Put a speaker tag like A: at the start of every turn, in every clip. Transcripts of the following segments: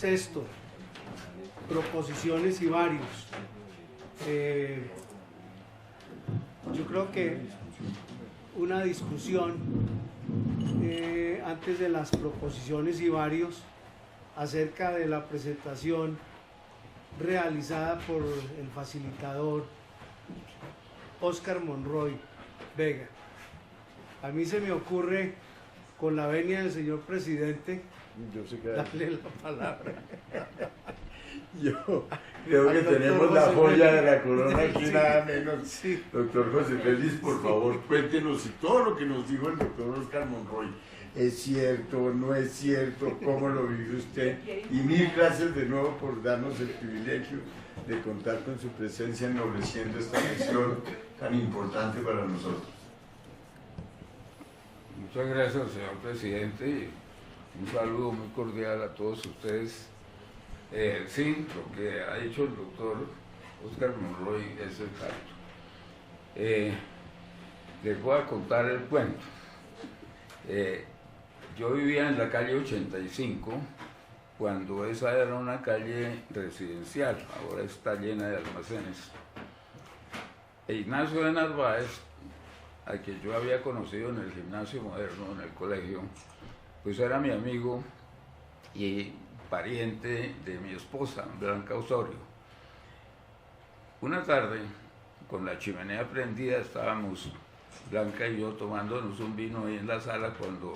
A: Sexto, proposiciones y varios. Yo creo que una discusión antes de las proposiciones y varios acerca de la presentación realizada por el facilitador Óscar Monroy Vega. A mí se me ocurre, con la venia del señor presidente, darle la palabra.
B: Yo creo que tenemos la joya de la corona aquí, nada menos. Sí. Doctor José Félix, por favor, cuéntenos si todo lo que nos dijo el doctor Óscar Monroy es cierto, no es cierto, cómo lo vive usted. Y mil gracias de nuevo por darnos el privilegio de contar con su presencia ennobleciendo esta misión tan importante para nosotros.
C: Muchas gracias, señor presidente, y un saludo muy cordial a todos ustedes. Sí, lo que ha dicho el doctor Óscar Monroy es exacto. Les voy a contar el cuento. Yo vivía en la calle 85, cuando esa era una calle residencial, ahora está llena de almacenes. Ignacio de Narváez, a quien yo había conocido en el gimnasio moderno, en el colegio, pues era mi amigo y pariente de mi esposa, Blanca Osorio. Una tarde, con la chimenea prendida, estábamos Blanca y yo tomándonos un vino ahí en la sala cuando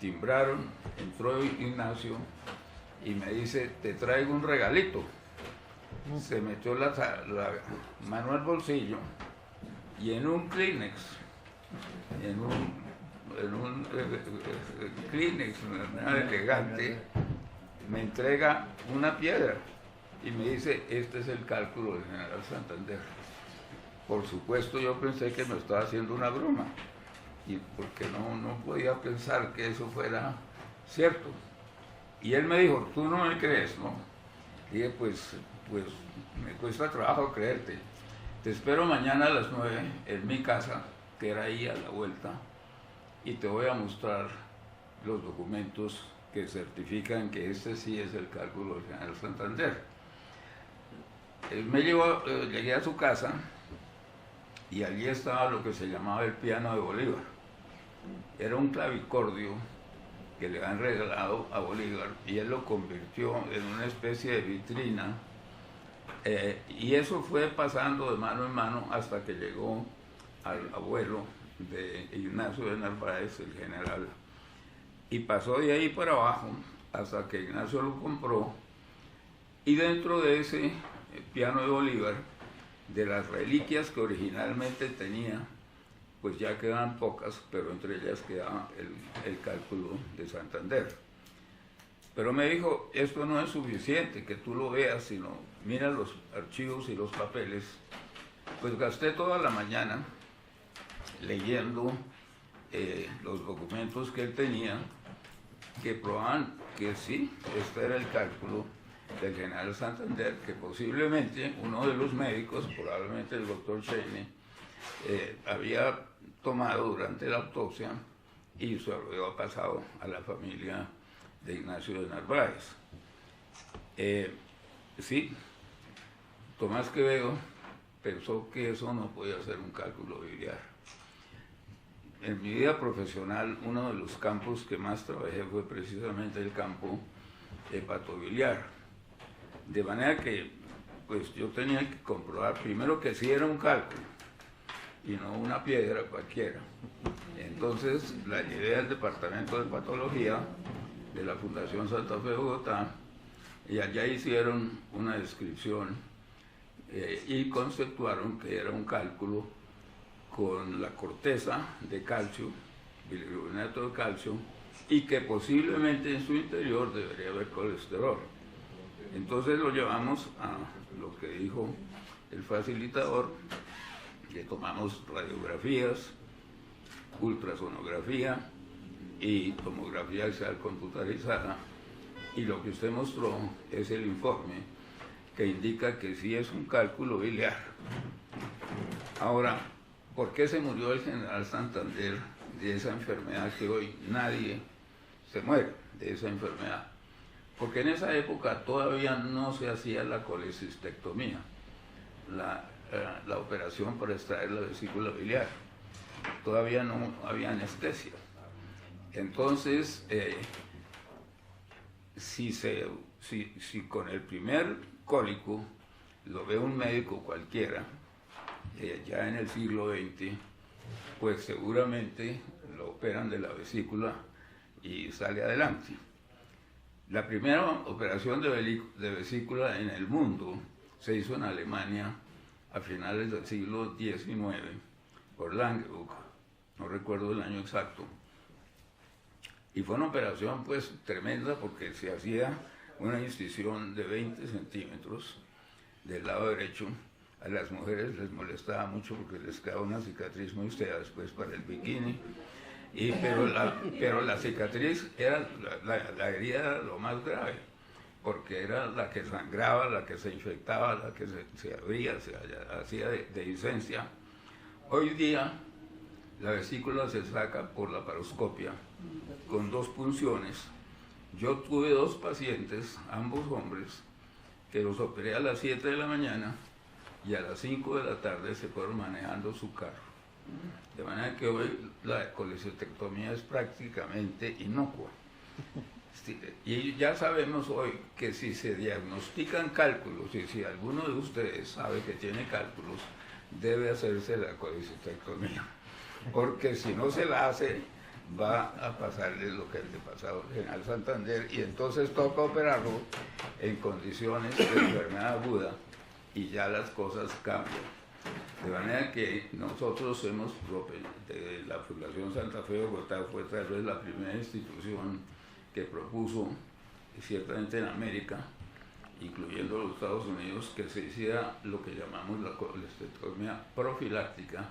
C: timbraron, entró Ignacio y me dice, te traigo un regalito. Se metió la mano al bolsillo y en un Kleenex, en un Kleenex elegante, me entrega una piedra y me dice, este es el cálculo del general Santander. Por supuesto yo pensé que me estaba haciendo una broma, y porque no podía pensar que eso fuera cierto. Y él me dijo, tú no me crees, ¿no? Dije, pues me cuesta trabajo creerte. Te espero mañana a las 9 en mi casa, que era ahí a la vuelta, y te voy a mostrar los documentos que certifican que este sí es el cálculo del general Santander. Él me llevó, llegué a su casa y allí estaba lo que se llamaba el piano de Bolívar. Era un clavicordio que le han regalado a Bolívar y él lo convirtió en una especie de vitrina, y eso fue pasando de mano en mano hasta que llegó al abuelo de Ignacio de Narváez, el general, y pasó de ahí para abajo hasta que Ignacio lo compró, y dentro de ese piano de Bolívar, de las reliquias que originalmente tenía, pues ya quedaban pocas, pero entre ellas quedaba el cálculo de Santander. Pero me dijo, esto no es suficiente que tú lo veas, sino mira los archivos y los papeles. Pues gasté toda la mañana leyendo los documentos que él tenía, que probaban que sí, este era el cálculo del general Santander, que posiblemente uno de los médicos, probablemente el doctor Cheney, había tomado durante la autopsia y se lo había pasado a la familia de Ignacio de Narváez. Sí, Tomás Quevedo pensó que eso no podía ser un cálculo biliar. En mi vida profesional, uno de los campos que más trabajé fue precisamente el campo hepatobiliar. De manera que, pues yo tenía que comprobar primero que sí era un cálculo y no una piedra cualquiera. Entonces la llevé al departamento de patología de la Fundación Santa Fe de Bogotá y allá hicieron una descripción y conceptuaron que era un cálculo con la corteza de calcio, bilirubinato de calcio, y que posiblemente en su interior debería haber colesterol. Entonces lo llevamos a lo que dijo el facilitador, le tomamos radiografías, ultrasonografía y tomografía axial computarizada, y lo que usted mostró es el informe que indica que sí es un cálculo biliar. Ahora, ¿por qué se murió el general Santander de esa enfermedad que hoy nadie se muere de esa enfermedad? porque en esa época todavía no se hacía la colecistectomía, la operación para extraer la vesícula biliar. Todavía no había anestesia. Entonces, si con el primer cólico lo ve un médico cualquiera, ya en el siglo XX, pues seguramente lo operan de la vesícula y sale adelante. La primera operación de vesícula en el mundo se hizo en Alemania a finales del siglo XIX por Langebroek, no recuerdo el año exacto. Y fue una operación pues tremenda porque se hacía una incisión de 20 centímetros del lado derecho. A las mujeres les molestaba mucho porque les quedaba una cicatriz muy fea después para el bikini. Pero la cicatriz era, la herida era lo más grave, porque era la que sangraba, la que se infectaba, la que se abría, se hacía de licencia. Hoy día la vesícula se saca por la laparoscopia con 2 punciones. Yo tuve 2 pacientes, ambos hombres, que los operé a las 7 de la mañana y a las 5 de la tarde se fueron manejando su carro. De manera que hoy la colecistectomía es prácticamente inocua. Y ya sabemos hoy que si se diagnostican cálculos, y si alguno de ustedes sabe que tiene cálculos, debe hacerse la colecistectomía. Porque si no se la hace, va a pasarle lo que le pasó al general Santander, y entonces toca operarlo en condiciones de enfermedad aguda, y ya las cosas cambian. De manera que nosotros hemos, de la Fundación Santa Fe de Bogotá, fue tal vez la primera institución que propuso, ciertamente en América, incluyendo los Estados Unidos, que se hiciera lo que llamamos la colecistectomía profiláctica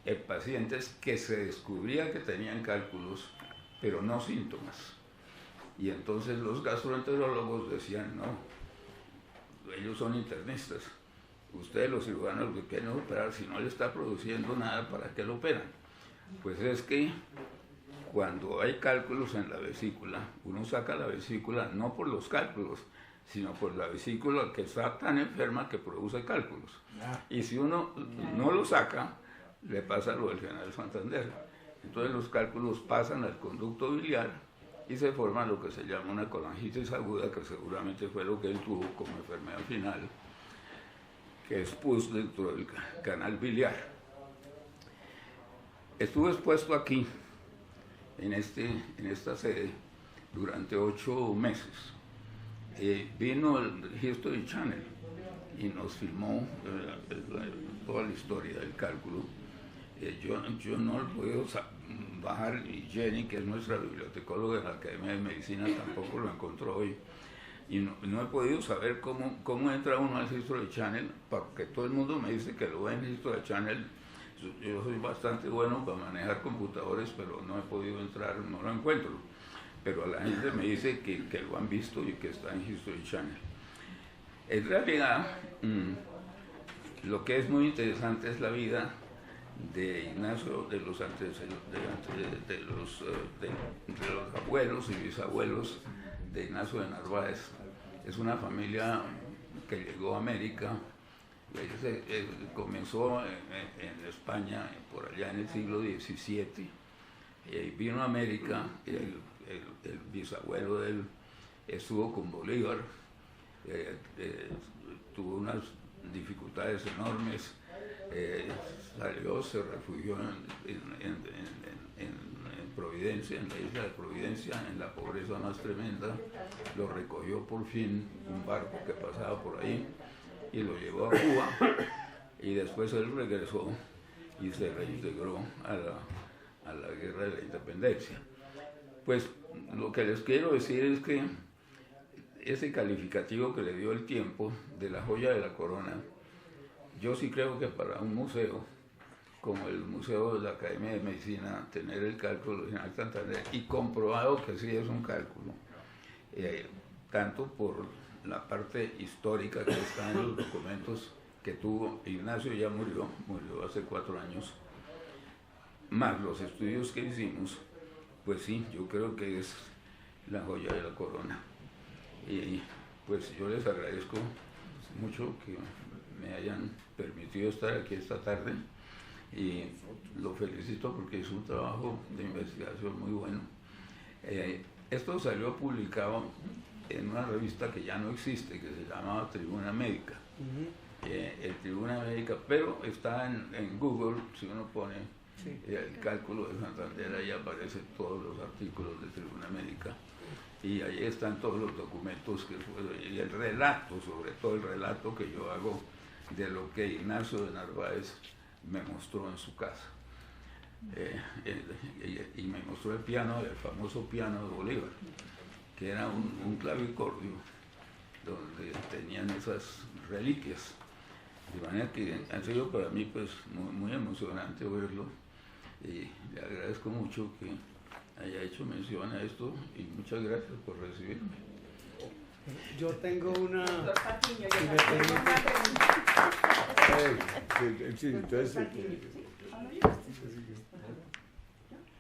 C: en pacientes que se descubría que tenían cálculos, pero no síntomas. Y entonces los gastroenterólogos decían, no, ellos son internistas. Ustedes los cirujanos que quieren operar, si no le está produciendo nada, ¿para qué lo operan? Pues es que cuando hay cálculos en la vesícula, uno saca la vesícula no por los cálculos, sino por la vesícula que está tan enferma que produce cálculos. Y si uno no lo saca, le pasa lo del general Santander. Entonces los cálculos pasan al conducto biliar y se forma lo que se llama una colangitis aguda, que seguramente fue lo que él tuvo como enfermedad final, que es pus dentro del canal biliar. Estuve expuesto aquí, en esta sede, durante 8 meses. Vino el History Channel y nos filmó toda la historia del cálculo. Yo no lo he podido bajar, y Jenny, que es nuestra bibliotecóloga de la Academia de Medicina, tampoco lo encontró hoy. Y no he podido saber cómo entra uno al History Channel, porque todo el mundo me dice que lo ve en History Channel. Yo soy bastante bueno para manejar computadores, pero no he podido entrar, no lo encuentro. Pero la gente me dice que lo han visto y que está en History Channel. En realidad, lo que es muy interesante es la vida de Ignacio, de los abuelos y bisabuelos de Ignacio de Narváez. Es una familia que llegó a América, comenzó en España por allá en el siglo XVII, vino a América, el bisabuelo de él estuvo con Bolívar, tuvo unas dificultades enormes, salió, se refugió en Providencia, en la isla de Providencia, en la pobreza más tremenda. Lo recogió por fin un barco que pasaba por ahí y lo llevó a Cuba, y después él regresó y se reintegró a la guerra de la independencia. Pues lo que les quiero decir es que ese calificativo que le dio el tiempo de la joya de la corona, yo sí creo que para un museo como el Museo de la Academia de Medicina, tener el cálculo de general Santander, y comprobado que sí es un cálculo, tanto por la parte histórica que está en los documentos que tuvo. Ignacio ya murió hace 4 años, más los estudios que hicimos, pues sí, yo creo que es la joya de la corona. Y pues yo les agradezco mucho que me hayan permitido estar aquí esta tarde y lo felicito porque es un trabajo de investigación muy bueno. Esto salió publicado en una revista que ya no existe, que se llamaba Tribuna Médica. El Tribuna Médica, pero está en Google, si uno pone el cálculo de Santander, ahí aparecen todos los artículos de Tribuna Médica y ahí están todos los documentos y el relato, sobre todo el relato que yo hago de lo que Ignacio de Narváez me mostró en su casa. Y me mostró el famoso piano de Bolívar, que era un clavicordio donde tenían esas reliquias. De manera que ha sido para mí pues muy emocionante verlo y le agradezco mucho que haya hecho mención a esto y muchas gracias por recibirme.
A: Yo tengo una...
D: Doctor Patiño,
A: Si me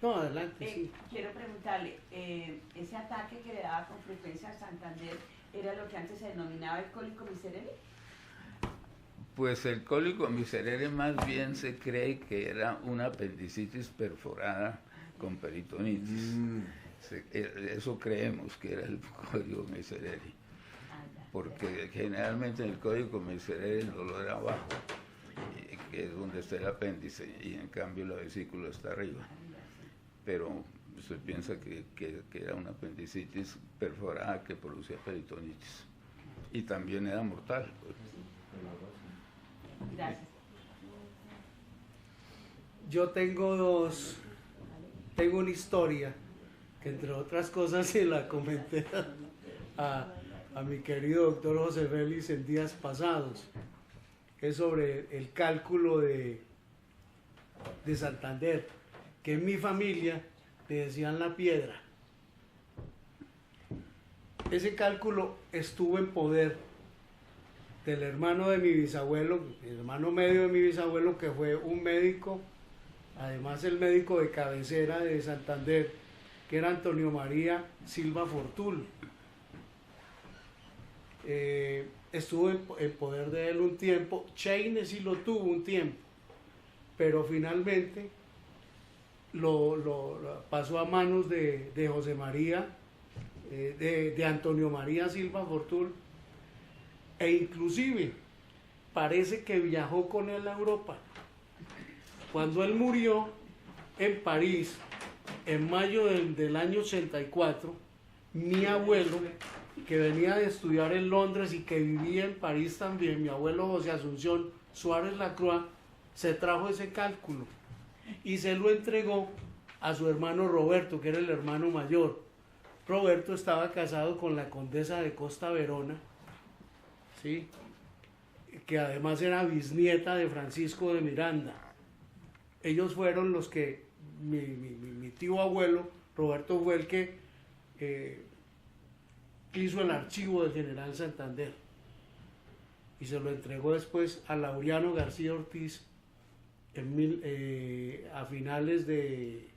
A: No, adelante, sí.
D: Quiero preguntarle, ¿ese ataque que le daba con frecuencia a Santander era lo que antes se denominaba el cólico miserere?
C: Pues el cólico miserere más bien se cree que era una apendicitis perforada con peritonitis. Eso creemos que era el cólico miserere, porque generalmente en el cólico miserere el dolor era abajo, que es donde está el apéndice, y en cambio la vesícula está arriba. Pero se piensa que era una apendicitis perforada que producía peritonitis, y también era mortal.
D: Gracias.
A: Yo tengo una historia que entre otras cosas se la comenté a mi querido doctor José Félix en días pasados. Es sobre el cálculo de Santander, que en mi familia le decían la piedra. Ese cálculo estuvo en poder del hermano de mi bisabuelo, el hermano medio de mi bisabuelo, que fue un médico, además el médico de cabecera de Santander, que era Antonio María Silva Fortul. Estuvo en poder de él un tiempo. Cheine sí lo tuvo un tiempo, pero finalmente lo pasó a manos de José María, de Antonio María Silva Fortul, e inclusive parece que viajó con él a Europa. Cuando él murió en París, en mayo del año 84, mi abuelo, que venía de estudiar en Londres y que vivía en París también, mi abuelo José Asunción Suárez Lacroix, se trajo ese cálculo y se lo entregó a su hermano Roberto, que era el hermano mayor. Roberto estaba casado con la condesa de Costa Verona, ¿sí?, que además era bisnieta de Francisco de Miranda. Ellos fueron los que, mi tío abuelo, Roberto, fue el que hizo el archivo del general Santander y se lo entregó después a Laureano García Ortiz a finales de...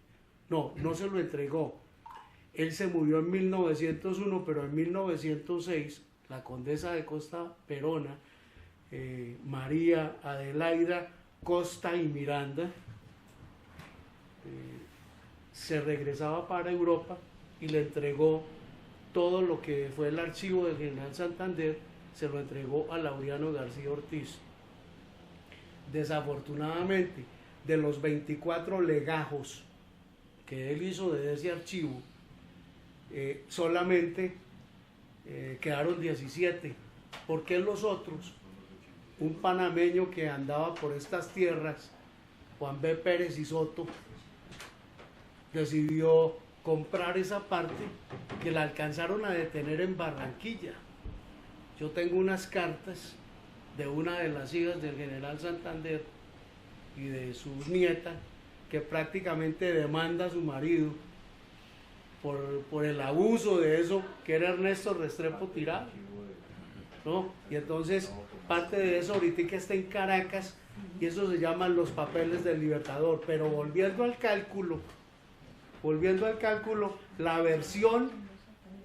A: No se lo entregó. Él se murió en 1901, pero en 1906 la condesa de Costa Verona, María Adelaida Costa y Miranda, se regresaba para Europa y le entregó todo lo que fue el archivo del general Santander, se lo entregó a Laureano García Ortiz. Desafortunadamente, de los 24 legajos que él hizo de ese archivo, solamente quedaron 17. ¿Por qué los otros? Un panameño que andaba por estas tierras, Juan B. Pérez y Soto, decidió comprar esa parte que la alcanzaron a detener en Barranquilla. Yo tengo unas cartas de una de las hijas del general Santander y de su nieta, que prácticamente demanda a su marido por el abuso de eso, que era Ernesto Restrepo Tirado, ¿no? Y entonces parte de eso ahorita está en Caracas y eso se llaman los papeles del Libertador. Pero volviendo al cálculo, la versión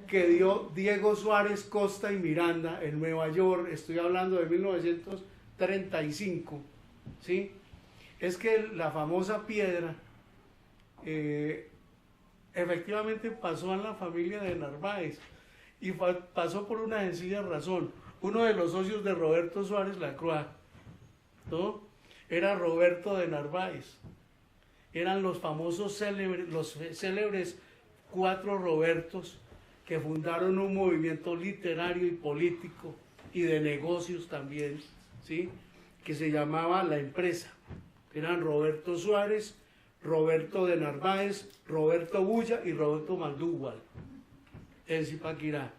A: que dio Diego Suárez Costa y Miranda en Nueva York, estoy hablando de 1935, ¿sí? Es que la famosa piedra efectivamente pasó a la familia de Narváez y pasó por una sencilla razón. Uno de los socios de Roberto Suárez Lacroix, ¿no?, era Roberto de Narváez. Eran los famosos célebres 4 Robertos que fundaron un movimiento literario y político y de negocios también, ¿sí?, que se llamaba La Empresa. Eran Roberto Suárez, Roberto de Narváez, Roberto Bulla y Roberto Mandúbal en Zipaquirá.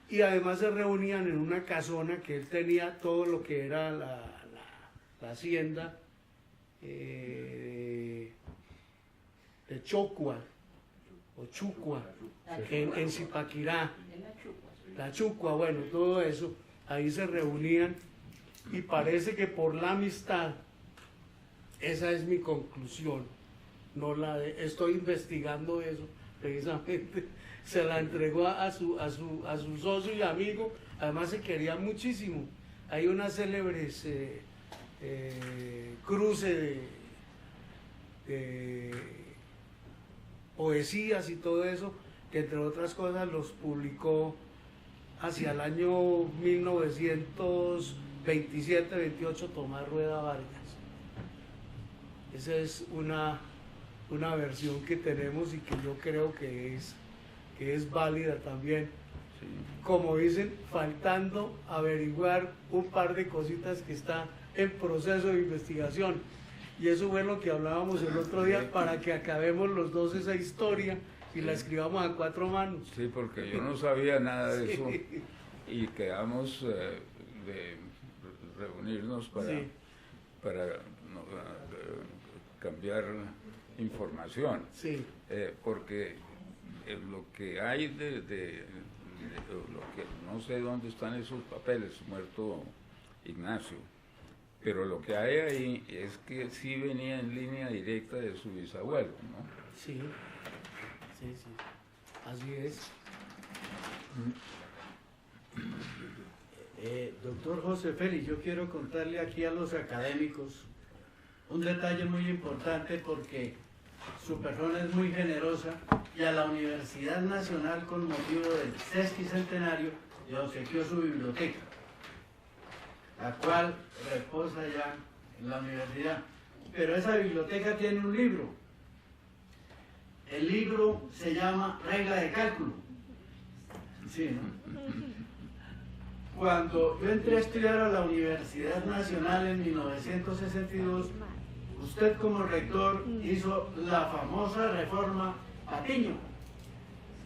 A: Y además se reunían en una casona que él tenía todo lo que era la hacienda de Chocua o Chucua en Zipaquirá, la Chucua, bueno, todo eso, ahí se reunían y parece que por la amistad, esa es mi conclusión, no la de, estoy investigando eso precisamente, se la entregó a su socio y amigo, además se querían muchísimo. Hay unas célebres cruce de poesías y todo eso, que entre otras cosas los publicó hacia el año 1927-28 Tomás Rueda Vargas. Esa es una versión que tenemos y que yo creo que es válida también.
C: Sí.
A: Como dicen, faltando averiguar un par de cositas que está en proceso de investigación. Y eso fue lo que hablábamos el otro día, para que acabemos los dos esa historia y la escribamos a 4 manos.
C: Sí, porque yo no sabía nada de eso y quedamos de reunirnos para cambiar información.
A: Sí.
C: Porque lo que hay lo que no sé dónde están esos papeles, muerto Ignacio, pero lo que hay ahí es que sí venía en línea directa de su bisabuelo, ¿no?
A: Sí, sí, sí, así es.
E: Doctor José Félix, yo quiero contarle aquí a los académicos un detalle muy importante, porque su persona es muy generosa y a la Universidad Nacional, con motivo del sesquicentenario, le obsequió su biblioteca, la cual reposa ya en la universidad. Pero esa biblioteca tiene un libro. El libro se llama Regla de Cálculo. Sí, ¿no? Cuando yo entré a estudiar a la Universidad Nacional en 1962, usted como rector hizo la famosa reforma Patiño,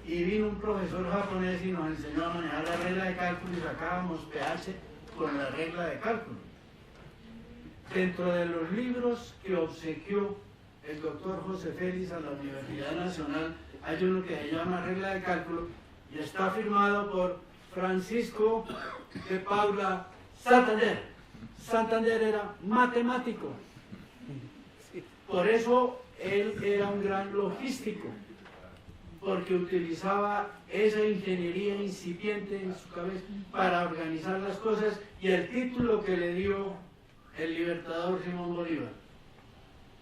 E: y vino un profesor japonés y nos enseñó a manejar la regla de cálculo y sacábamos pH con la regla de cálculo. Dentro de los libros que obsequió el doctor José Félix a la Universidad Nacional hay uno que se llama Regla de Cálculo y está firmado por Francisco de Paula Santander. Santander era matemático. Por eso él era un gran logístico, porque utilizaba esa ingeniería incipiente en su cabeza para organizar las cosas, y el título que le dio el libertador Simón Bolívar: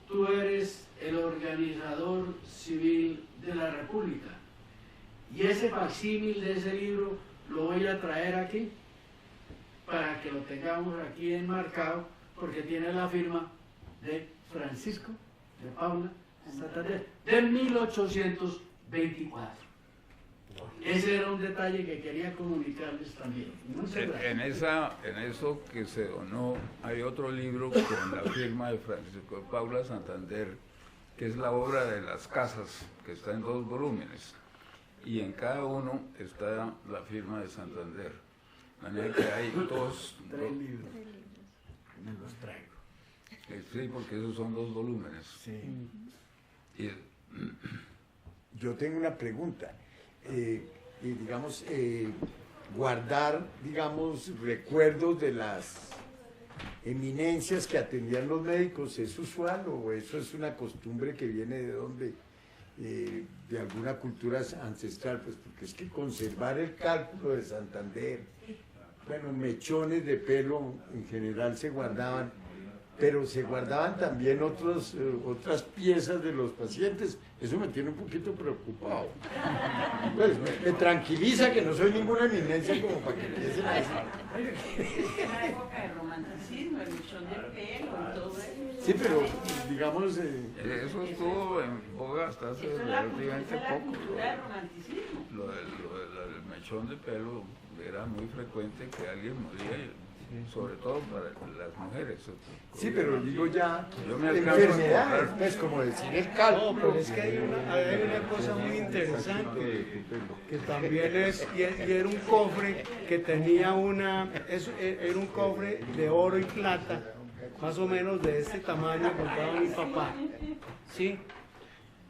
E: tú eres el organizador civil de la República. Y ese facsímil de ese libro lo voy a traer aquí para que lo tengamos aquí enmarcado, porque tiene la firma de Francisco de Paula Santander de 1824. Ese era un detalle que quería comunicarles también.
C: En eso que se donó hay otro libro con la firma de Francisco de Paula Santander, que es la obra de las casas, que está en 2 volúmenes, y en cada uno está la firma de Santander. De manera que hay 3
E: libros. Me los traigo.
C: Sí, porque esos son 2 volúmenes.
E: Sí.
C: Y,
B: yo tengo una pregunta. Digamos, guardar, digamos, recuerdos de las eminencias que atendían los médicos, ¿es usual o eso es una costumbre que viene de dónde? de alguna cultura ancestral, pues porque es que conservar el cálculo de Santander, bueno, mechones de pelo en general se guardaban, pero se guardaban también otras piezas de los pacientes. Eso me tiene un poquito preocupado. Pues me tranquiliza que no soy ninguna eminencia como para que empiecen a decir.
D: Es una época de romanticismo, el mechón del pelo y todo eso.
B: Sí, pero digamos...
C: Eso estuvo en boga hasta hace
D: Eso es
C: relativamente
D: la
C: poco.
D: cultura del romanticismo.
C: Lo del mechón de pelo era muy frecuente que alguien moría, sobre todo para las mujeres.
B: Sí, pero digo ya,
C: Yo me alcanzo a
B: enfermedades,
C: encontrar.
B: pues como decir el
A: No,
B: cálculo.
A: pero es que hay una cosa muy interesante que también es, y era un cofre que tenía era un cofre de oro y plata, más o menos de este tamaño, contaba mi papá, ¿sí?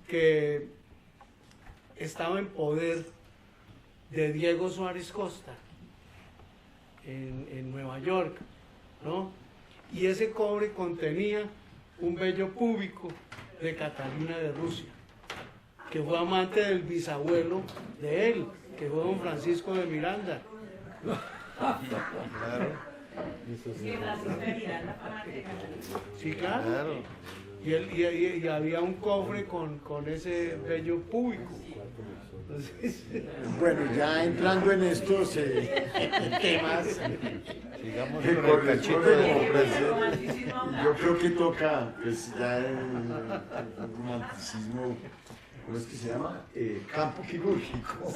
A: Que estaba en poder de Diego Suárez Costa en Nueva York, ¿no? Y ese cobre contenía un vello púbico de Catalina de Rusia, que fue amante del bisabuelo de él, que fue don Francisco de Miranda.
D: Sí, Francisco de Miranda fue amante de Catalina.
A: Sí, claro. Y había un cofre con ese vello púbico. Entonces,
B: Bueno, ya entrando en estos temas, digamos, por el cachito de democracia, yo creo que toca, pues ya el romanticismo, ¿cómo es que se llama? Campo quirúrgico.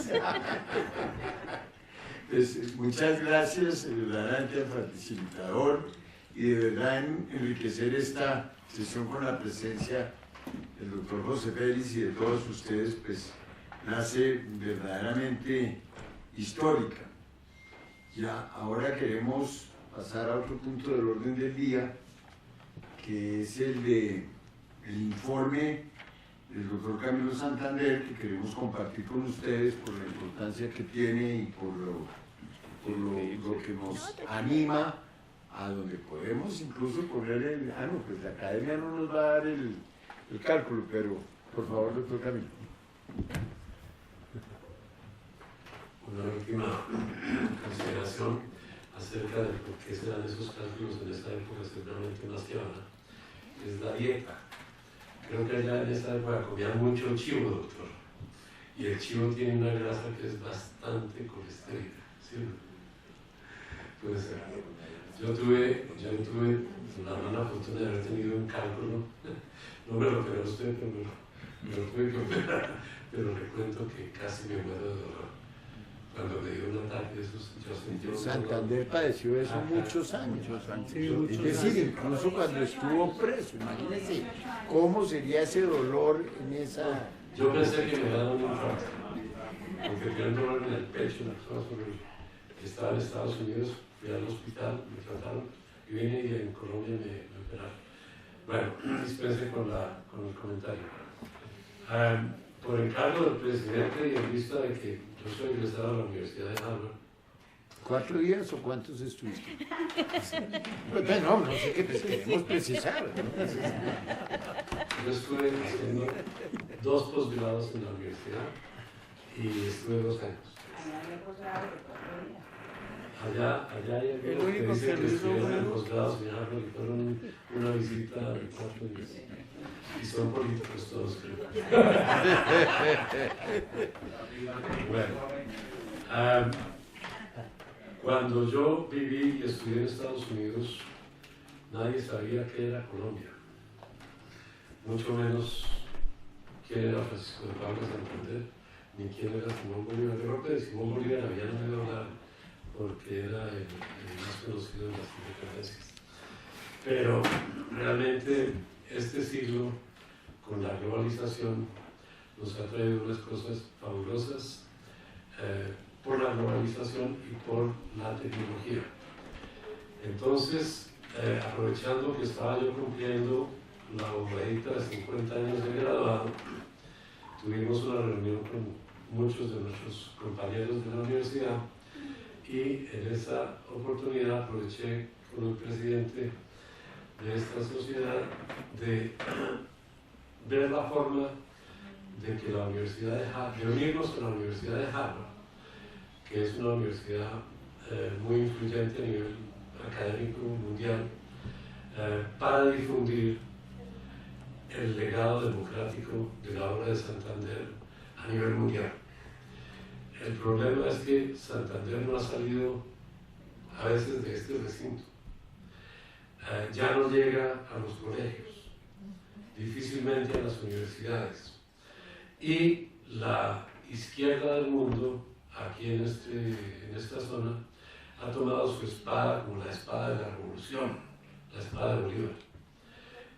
B: Pues, muchas gracias, verdaderamente al facilitador, y de verdad enriquecer esta sesión con la presencia del doctor José Félix y de todos ustedes, pues nace verdaderamente histórica. Ya ahora queremos pasar a otro punto del orden del día, que es el informe del doctor Camilo Santander, que queremos compartir con ustedes por la importancia que tiene y por lo que nos anima, a donde podemos incluso poner no, pues la academia no nos va a dar el cálculo, pero por favor, doctor Camilo.
F: Una última consideración acerca de por qué se dan esos cálculos en esta época, seguramente más que ahora, es la dieta. Creo que allá en esta época comían mucho chivo, doctor, y el chivo tiene una grasa que es bastante colestérica, ¿sí? Puede ser. Yo tuve la mala fortuna de haber tenido un cálculo, no me lo operó usted, pero me lo tuve que operar, pero le cuento que casi me muero de dolor. Cuando me dio un ataque de esos, yo sentí un
B: Santander padeció eso muchos años.
A: sí, muchos
B: Es decir,
A: años.
B: incluso cuando estuvo preso, imagínense cómo sería ese dolor en esa...
F: Yo pensé que me daba un infarto, porque tenía un dolor en el pecho, estaba en Estados Unidos, fui al hospital, me trataron, y vine y en Colombia me operaron. Bueno, dispense con el comentario. Por encargo del presidente y en vista de que yo soy egresado a la Universidad de Harvard.
B: ¿4 días o cuántos estuviste? Pues no sé qué queremos precisar, ¿no?
F: Yo estuve haciendo 2 posgrados en la universidad y estuve 2 años. Allá hay
A: El
F: algunos que
A: único
F: dicen
A: que
F: que
A: hizo
F: estuvieron en
A: buenos.
F: posgrados en Harvard y fueron una visita de 4 días. Y son políticos todos, creo. Bueno, cuando yo viví y estudié en Estados Unidos, nadie sabía qué era Colombia, mucho menos quién era Francisco de Pablo Santander, ni quién era Simón Bolívar. Yo creo que de Simón Bolívar habían oído hablar porque era el más conocido de las independencias. Pero realmente este siglo, con la globalización, nos ha traído unas cosas fabulosas por la globalización y por la tecnología. Entonces, aprovechando que estaba yo cumpliendo la bombadita de 50 años de graduado, tuvimos una reunión con muchos de nuestros compañeros de la universidad y en esa oportunidad aproveché con el presidente de esta sociedad de ver la forma de que la Universidad de unirnos con la Universidad de Harvard, que es una universidad muy influyente a nivel académico mundial, para difundir el legado democrático de la obra de Santander a nivel mundial. El problema es que Santander no ha salido a veces de este recinto. Ya no llega a los colegios, difícilmente a las universidades. Y la izquierda del mundo, aquí en esta zona, ha tomado su espada como la espada de la revolución, la espada de Bolívar.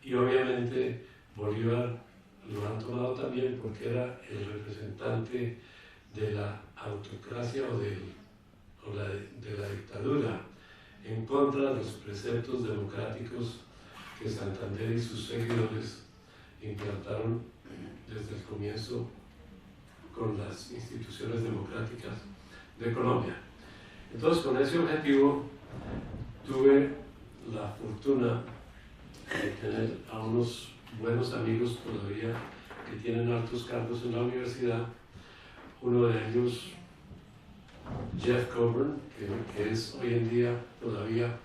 F: Y obviamente Bolívar lo han tomado también porque era el representante de la autocracia o de la dictadura en contra de los preceptos democráticos que Santander y sus seguidores implantaron desde el comienzo con las instituciones democráticas de Colombia. Entonces, con ese objetivo, tuve la fortuna de tener a unos buenos amigos todavía que tienen altos cargos en la universidad. Uno de ellos, Jeff Coburn, que es hoy en día todavía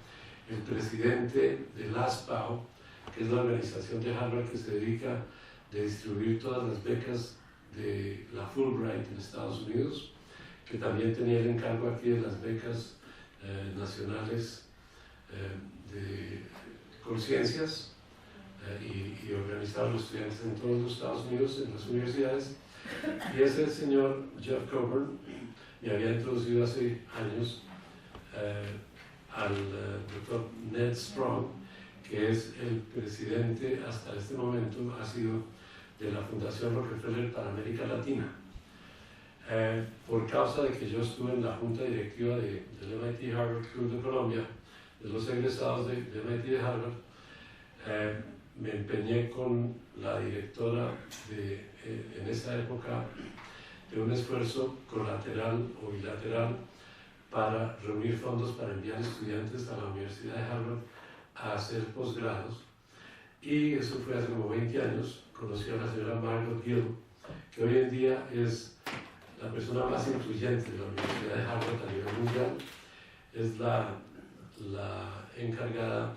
F: el presidente del ASPAO, que es la organización de Harvard que se dedica a distribuir todas las becas de la Fulbright en Estados Unidos, que también tenía el encargo aquí de las becas nacionales de conciencias y organizar a los estudiantes en todos los Estados Unidos, en las universidades. Y ese señor Jeff Coburn me había introducido hace años al doctor Ned Strong, que es el presidente hasta este momento, ha sido de la Fundación Rockefeller para América Latina. Por causa de que yo estuve en la junta directiva del MIT Harvard Club de Colombia, de los egresados de MIT de Harvard, me empeñé con la directora en esa época de un esfuerzo colateral o bilateral para reunir fondos para enviar estudiantes a la Universidad de Harvard a hacer posgrados. Y eso fue hace como 20 años. Conocí a la señora Margaret Gill, que hoy en día es la persona más influyente de la Universidad de Harvard a nivel mundial. Es la encargada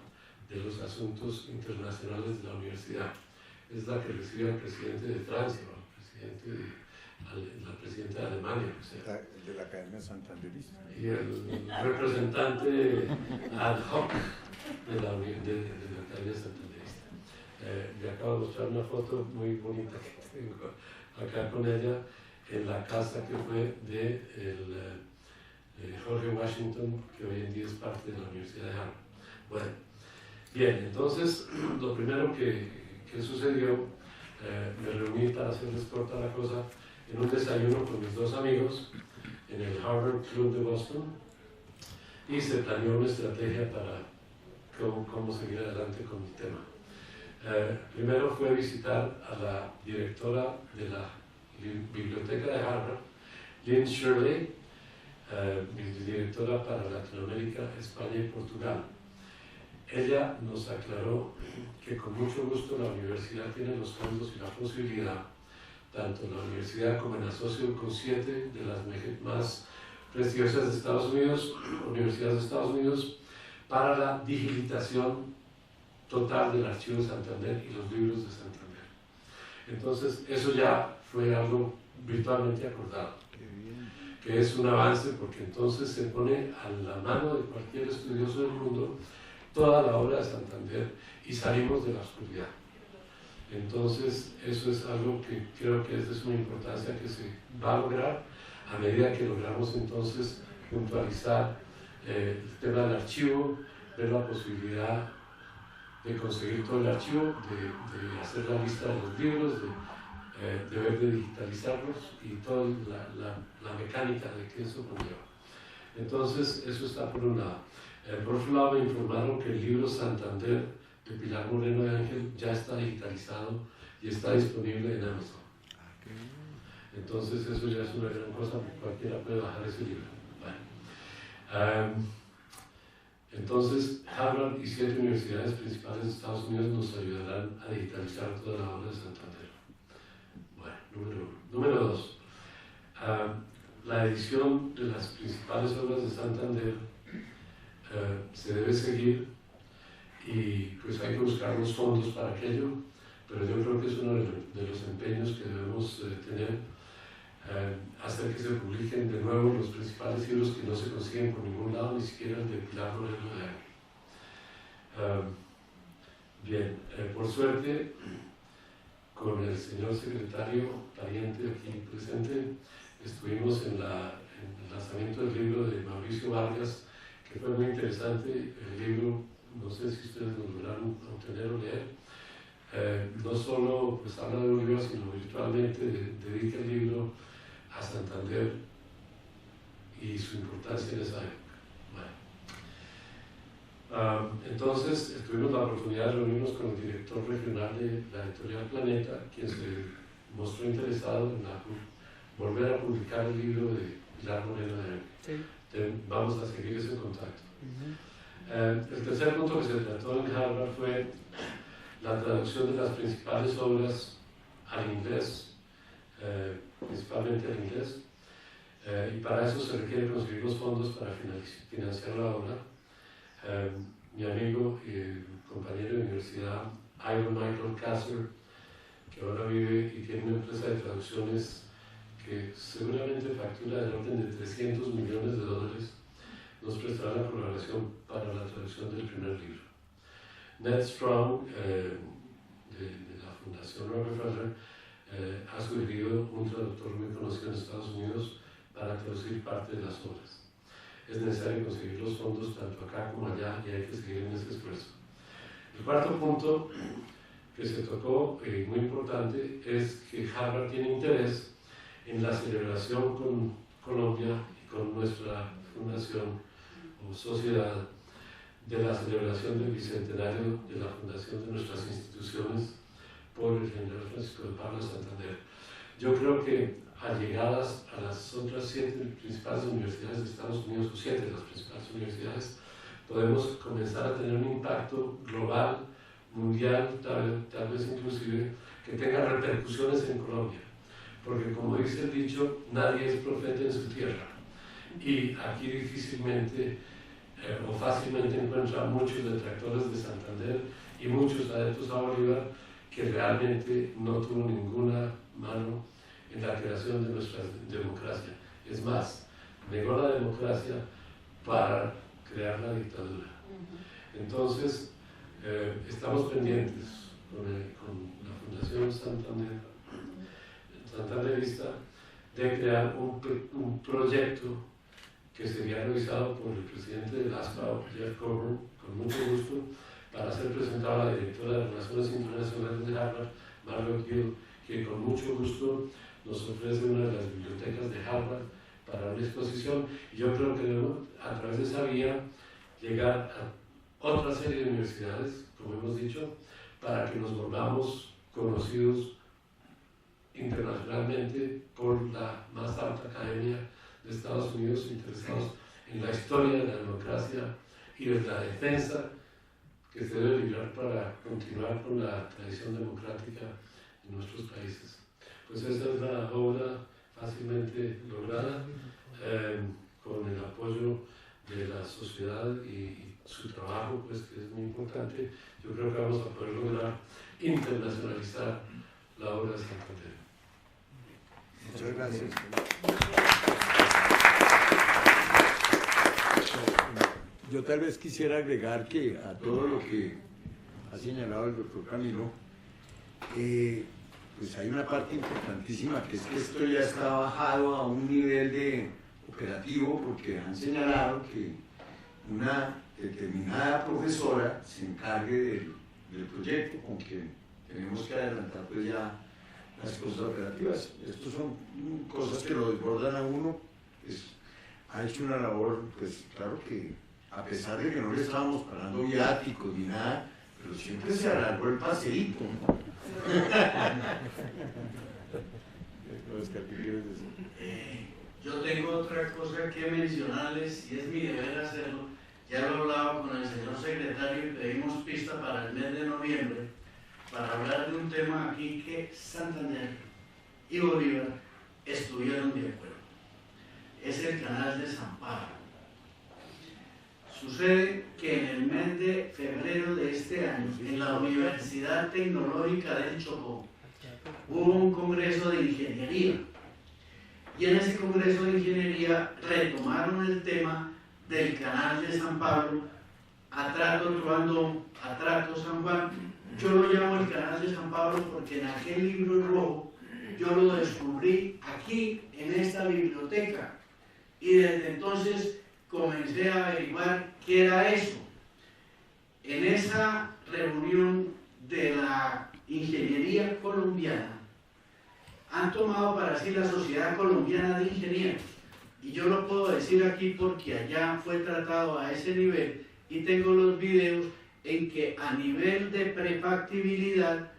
F: de los asuntos internacionales de la universidad. Es la que recibe al presidente de Francia, la presidenta de Alemania, o sea,
B: El de la Academia Santanderista.
F: y el representante ad hoc de la Academia Santanderista. Le acabo de mostrar una foto muy bonita que tengo acá con ella en la casa que fue de Jorge Washington, que hoy en día es parte de la Universidad de Harvard. Bueno, bien, entonces lo primero que sucedió, me reuní para hacerles corta la cosa en un desayuno con mis dos amigos en el Harvard Club de Boston y se planeó una estrategia para cómo seguir adelante con el tema. Primero fue visitar a la directora de la biblioteca de Harvard, Lynn Shirley, directora para Latinoamérica, España y Portugal. Ella nos aclaró que con mucho gusto la universidad tiene los fondos y la posibilidad, tanto en la universidad como en asocio con 7 de las más prestigiosas de Estados Unidos, universidades de Estados Unidos, para la digitalización total del archivo de Santander y los libros de Santander. Entonces, eso ya fue algo virtualmente acordado, que es un avance porque entonces se pone a la mano de cualquier estudioso del mundo toda la obra de Santander y salimos de la oscuridad. Entonces, eso es algo que creo que es de una importancia que se va a lograr a medida que logramos entonces puntualizar el tema del archivo, ver la posibilidad de conseguir todo el archivo, de hacer la lista de los libros, de ver de digitalizarlos y toda la mecánica de que eso conlleva. Entonces, eso está por un lado. Por otro lado, me informaron que el libro Santander de Pilar Moreno de Ángel ya está digitalizado y está disponible en Amazon. Entonces, eso ya es una gran cosa, porque cualquiera puede bajar ese libro. Bueno. Entonces, Harvard y 7 universidades principales de Estados Unidos nos ayudarán a digitalizar toda la obra de Santander. Bueno, Número 2. La edición de las principales obras de Santander se debe seguir y pues hay que buscar los fondos para aquello, pero yo creo que es uno de los empeños que debemos tener, hacer que se publiquen de nuevo los principales libros que no se consiguen por ningún lado, ni siquiera el de Pilar Moreno de Agua. Bien, por suerte, con el señor secretario Pariente aquí presente, estuvimos en el lanzamiento del libro de Mauricio Vargas, que fue muy interesante. El libro, no sé si ustedes lo lograron obtener o leer, no solo pues, habla de Bolívar, sino virtualmente dedica el libro a Santander y su importancia en esa época. Bueno. Entonces tuvimos la oportunidad de reunirnos con el director regional de la editorial Planeta, quien se mostró interesado en volver a publicar el libro de Pilar Moreno de Agua. Sí. Vamos a seguir ese contacto. El tercer punto que se trató en Harvard fue la traducción de las principales obras al inglés, principalmente al inglés, y para eso se requiere conseguir los fondos para financiar la obra. Mi amigo y compañero de universidad, Ivan Michael Kasser, que ahora vive y tiene una empresa de traducciones que seguramente factura del orden de $300 millones, nos prestará la colaboración para la traducción del primer libro. Ned Strong, de la Fundación Rockefeller, ha sugerido un traductor muy conocido en Estados Unidos para traducir parte de las obras. Es necesario conseguir los fondos tanto acá como allá y hay que seguir en ese esfuerzo. El cuarto punto que se tocó, muy importante, es que Harvard tiene interés en la celebración con Colombia y con nuestra fundación o sociedad de la celebración del bicentenario de la fundación de nuestras instituciones por el general Francisco de Pablo Santander. Yo creo que allegadas a las otras 7 principales universidades de Estados Unidos, o 7 de las principales universidades, podemos comenzar a tener un impacto global, mundial, tal vez inclusive, que tenga repercusiones en Colombia. Porque como dice el dicho, nadie es profeta en su tierra. Y aquí difícilmente o fácilmente encuentran muchos detractores de Santander y muchos adeptos a Bolívar que realmente no tuvo ninguna mano en la creación de nuestra democracia. Es más, negó la democracia para crear la dictadura. Entonces, estamos pendientes con la Fundación Santanderista de crear un proyecto que sería revisado por el presidente del ASPA, Jeff Coburn, con mucho gusto, para ser presentado a la directora de Relaciones Internacionales de Harvard, Margaret Gill, que con mucho gusto nos ofrece una de las bibliotecas de Harvard para una exposición. Y yo creo que debemos, a través de esa vía, llegar a otra serie de universidades, como hemos dicho, para que nos volvamos conocidos internacionalmente por la más alta academia de Estados Unidos, interesados en la historia de la democracia y de la defensa que se debe librar para continuar con la tradición democrática en nuestros países. Pues esa es la obra fácilmente lograda, con el apoyo de la sociedad y su trabajo, pues que es muy importante. Yo creo que vamos a poder lograr internacionalizar la obra de Santander.
B: Muchas gracias. Yo tal vez quisiera agregar que a todo lo que ha señalado el doctor Camilo, pues hay una parte importantísima, que es que esto ya está bajado a un nivel de operativo, porque han señalado que una determinada profesora se encargue del proyecto, con que tenemos que adelantar pues ya las cosas operativas. Estas son cosas que lo desbordan a uno. Pues, ha hecho una labor, pues claro que a pesar de que no le estábamos pagando viáticos ni nada, pero siempre se alargó el paseíto, ¿no? Oscar, ¿qué quieres decir?
E: Yo tengo otra cosa que mencionarles y es mi deber hacerlo. Ya lo he hablado con el señor secretario y pedimos pista para el mes de noviembre para hablar de un tema aquí que Santander y Bolívar estuvieron de acuerdo. Es el canal de San Pablo. Sucede que en el mes de febrero de este año, en la Universidad Tecnológica del Chocó, hubo un congreso de ingeniería. Y en ese congreso de ingeniería retomaron el tema del canal de San Pablo, Atrato Truandón, Atrato San Juan. Yo lo llamo el canal de San Pablo porque en aquel libro rojo yo lo descubrí aquí en esta biblioteca y desde entonces comencé a averiguar qué era eso. En esa reunión de la ingeniería colombiana han tomado para sí la Sociedad Colombiana de Ingenieros, y yo lo puedo decir aquí porque allá fue tratado a ese nivel y tengo los videos en que a nivel de prefactibilidad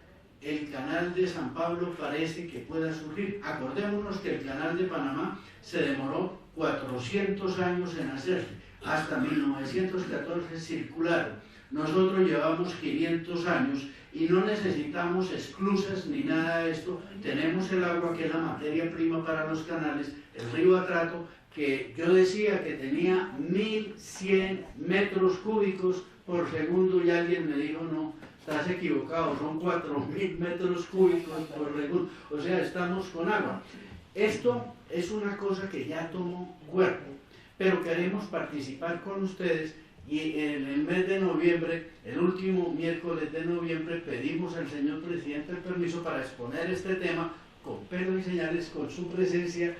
E: el canal de San Pablo parece que pueda surgir. Acordémonos que el canal de Panamá se demoró 400 años en hacerse, hasta 1914 circularon. Nosotros llevamos 500 años y no necesitamos esclusas ni nada de esto. Tenemos el agua, que es la materia prima para los canales, el río Atrato, que yo decía que tenía 1100 metros cúbicos por segundo y alguien me dijo no, estás equivocado, son 4000 metros cúbicos por segundo, o sea, estamos con agua. Esto es una cosa que ya tomó cuerpo, pero queremos participar con ustedes y en el mes de noviembre, el último miércoles de noviembre, pedimos al señor presidente el permiso para exponer este tema con pelo y señales, con su presencia,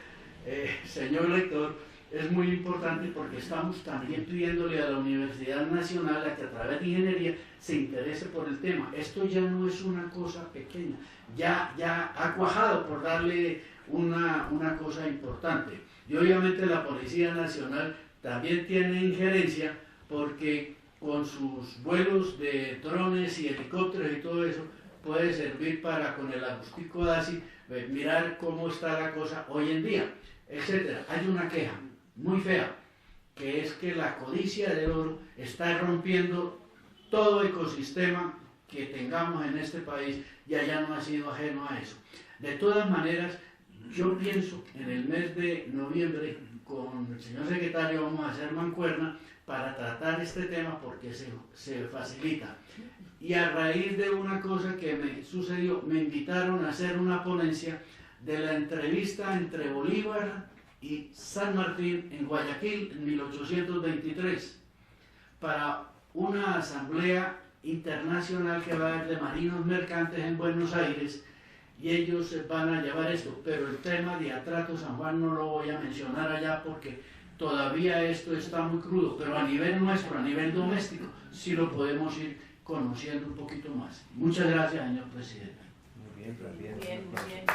E: señor rector. Es muy importante porque estamos también pidiéndole a la Universidad Nacional a que a través de ingeniería se interese por el tema. Esto ya no es una cosa pequeña, ya ha cuajado, por darle una cosa importante. Y obviamente la Policía Nacional también tiene injerencia porque con sus vuelos de drones y helicópteros y todo eso puede servir para, con el Agustico Dasi, mirar cómo está la cosa hoy en día, etc. Hay una queja muy fea, que es que la codicia del oro está rompiendo todo ecosistema que tengamos en este país y allá no ha sido ajeno a eso. De todas maneras, yo pienso en el mes de noviembre con el señor secretario vamos a hacer mancuerna para tratar este tema porque se facilita. Y a raíz de una cosa que me sucedió, me invitaron a hacer una ponencia de la entrevista entre Bolívar y San Martín en Guayaquil en 1823 para una asamblea internacional que va a haber de marinos mercantes en Buenos Aires, y ellos van a llevar esto, pero el tema de Atrato San Juan no lo voy a mencionar allá porque todavía esto está muy crudo, pero a nivel nuestro, a nivel doméstico, sí lo podemos ir conociendo un poquito más. Muchas gracias, señor presidente.
A: Muy bien,
D: bien, muy bien.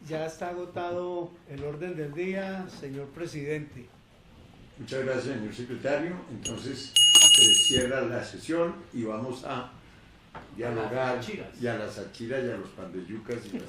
A: Ya está agotado el orden del día, señor presidente.
B: Muchas gracias, señor secretario. Entonces, se cierra la sesión y vamos a dialogar y a las achiras y a los pan de yucas y las...